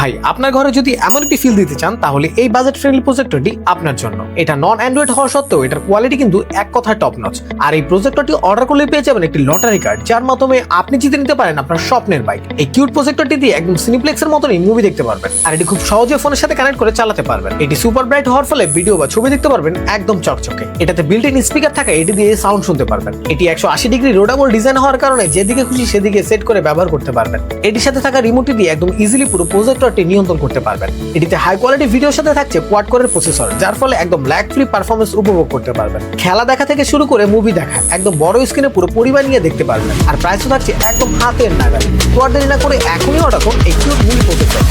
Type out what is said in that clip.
ভাই আপনার ঘরে যদি এমন একটি ফিল দিতে চান তাহলে এই বাজেট ফ্রেন্ডলি প্রজেক্টরটি আপনার জন্য। এটা নন অ্যান্ড্রয়েড হওয়া সত্ত্বেও এটার কোয়ালিটি কিন্তু এক কথায় টপ নচ। আর এই প্রজেক্টরটি অর্ডার করলে পেয়ে যাবেন একটি লটারি কার্ড, যার মাধ্যমে আপনি জিতে নিতে পারেন আপনার স্বপ্নের বাইক। এই কিউট প্রজেক্টরটি দিয়ে একদম সিনিপ্লেক্সের মতনই মুভি দেখতে পারবেন, আর এটি খুব সহজে ফোনের সাথে কানেক্ট করে চালাতে পারবেন। এটি সুপার ব্রাইট হওয়ার ফলে ভিডিও বা ছবি দেখতে পারবেন একদম চকচকে। এটাতে বিল্ট ইন স্পিকার থাকে, এটি দিয়ে সাউন্ড শুনতে পারবেন। এটি 180 ডিগ্রি রোটেবল ডিজাইন হওয়ার কারণে যেদিকে খুশি সেদিকে সেট করে ব্যবহার করতে পারবেন। এটির সাথে থাকা রিমোটটি দিয়ে একদম ইজিলি পুরো প্রজেক্টরটি নিয়ন্ত্রণ করতে পারবেন। এটিতে হাই কোয়ালিটি ভিডিওর সাথে থাকছে কোয়াড কোরের প্রসেসর, যার ফলে একদম ল্যাগ ফ্রি পারফরম্যান্স উপভোগ করতে পারবেন। খেলা দেখা থেকে শুরু করে মুভি দেখা একদম বড় স্ক্রিনে পুরো পরিবার নিয়ে দেখতে পারবেন। আর প্রাইসও থাকছে একদম হাতের নাগালে। তো আর দেরি না করে এখনই অর্ডার করুন এই কিউট মুভি প্রজেক্টর।